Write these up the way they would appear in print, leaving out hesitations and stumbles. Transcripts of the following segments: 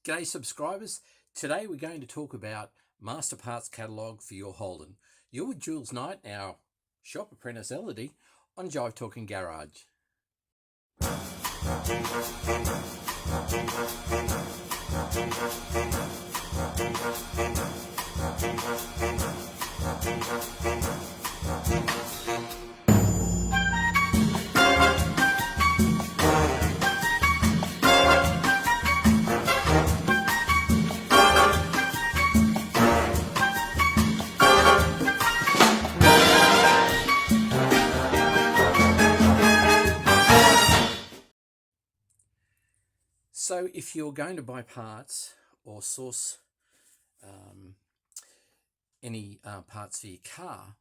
G'day subscribers. Today we're going to talk about Master Parts Catalogue for your Holden. You're with Jules Knight, our shop apprentice Elodie, on Jive Talking Garage. So if you're going to buy parts or source any parts for your car,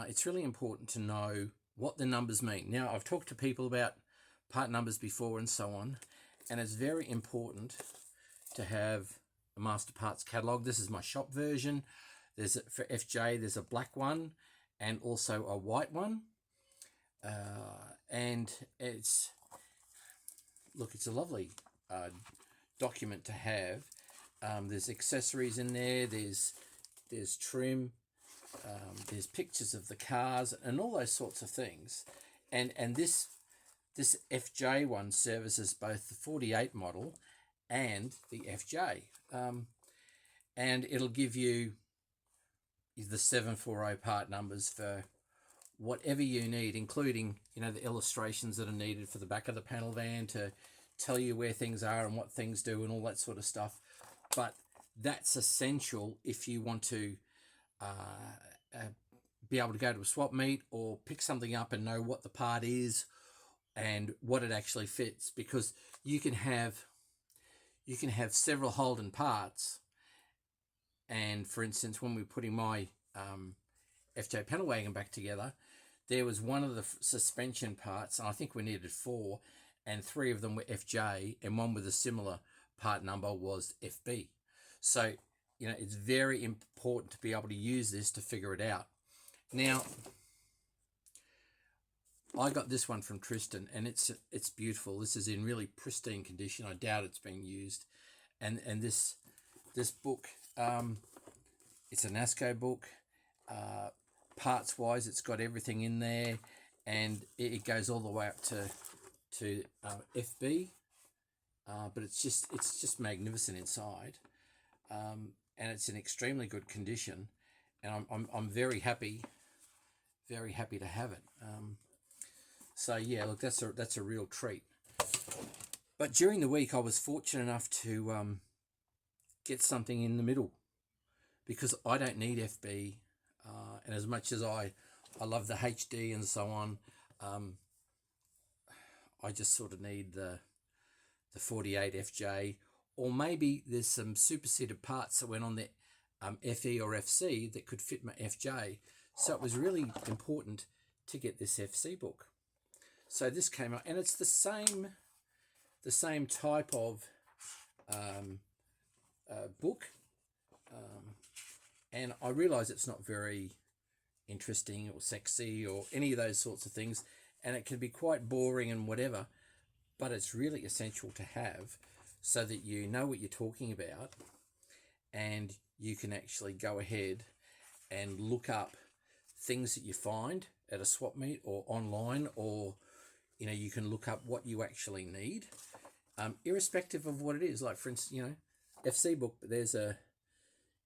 it's really important to know what the numbers mean. Now, I've talked to people about part numbers before and so on, and it's very important to have a Master Parts Catalogue. This is my shop version. For FJ, there's a black one and also a white one. And it's a lovely document to have. There's accessories in there, there's trim, there's pictures of the cars and all those sorts of things, and this FJ one services both the 48 model and the FJ, and it'll give you the 740 part numbers for whatever you need, including the illustrations that are needed for the back of the panel van to tell you where things are and what things do and all that sort of stuff. But that's essential if you want to be able to go to a swap meet or pick something up and know what the part is and what it actually fits, because you can have several Holden parts. And for instance, when we were putting my FJ panel wagon back together, there was one of the suspension parts, and I think we needed 4, and 3 of them were FJ, and one with a similar part number was FB. So, it's very important to be able to use this to figure it out. Now, I got this one from Tristan, and it's beautiful. This is in really pristine condition. I doubt it's been used. And this book, it's a NASCO book. Parts-wise, it's got everything in there, and it goes all the way up to FB, but it's just magnificent inside, and it's in extremely good condition, and I'm very happy to have it. So yeah, look, that's a real treat. But during the week, I was fortunate enough to get something in the middle, because I don't need FB, and as much as I love the HD and so on, I just sort of need the 48 FJ, or maybe there's some superseded parts that went on the FE or FC that could fit my FJ. So it was really important to get this FC book. So this came out, and it's the same type of book, and I realise it's not very interesting or sexy or any of those sorts of things, and it can be quite boring and whatever, but it's really essential to have so that you know what you're talking about, and you can actually go ahead and look up things that you find at a swap meet or online, or you can look up what you actually need, irrespective of what it is. Like, for instance, FC book, but there's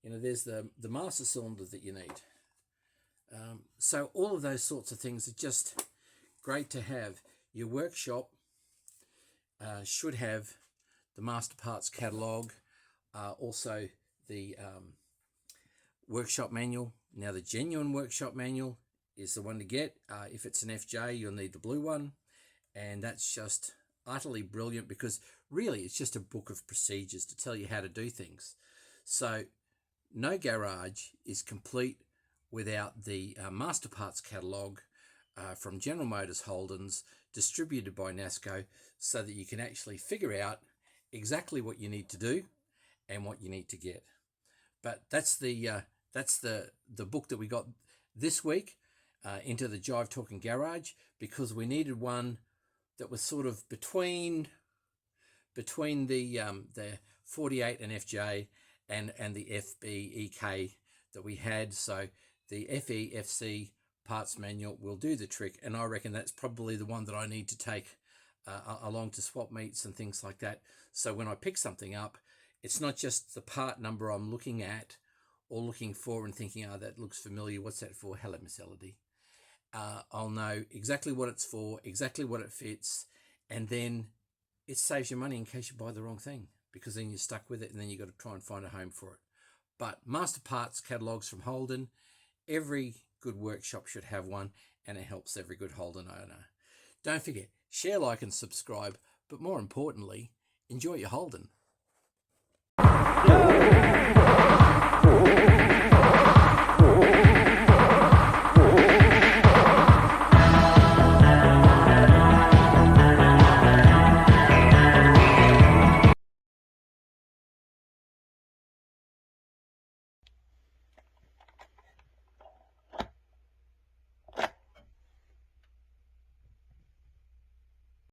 there's the master cylinder that you need. So all of those sorts of things are just great to have. Your workshop should have the Master Parts Catalogue, also the workshop manual. Now, the genuine workshop manual is the one to get. If it's an FJ, you'll need the blue one, and that's just utterly brilliant, because really it's just a book of procedures to tell you how to do things. So no garage is complete without the Master Parts Catalogue from General Motors Holden's, distributed by NASCO, so that you can actually figure out exactly what you need to do and what you need to get. But that's the book that we got this week into the Jive Talking Garage, because we needed one that was sort of between the 48 and FJ and the FBEK that we had. So the FEFC parts manual will do the trick, and I reckon that's probably the one that I need to take along to swap meets and things like that. So when I pick something up, it's not just the part number I'm looking at or looking for and thinking, oh, that looks familiar, what's that for? Hello, Miss Elodie. I'll know exactly what it's for, exactly what it fits, and then it saves you money in case you buy the wrong thing, because then you're stuck with it and then you've got to try and find a home for it. But master parts catalogues from Holden, every good workshop should have one, and it helps every good Holden owner. Don't forget, share, like and subscribe, but more importantly, enjoy your Holden.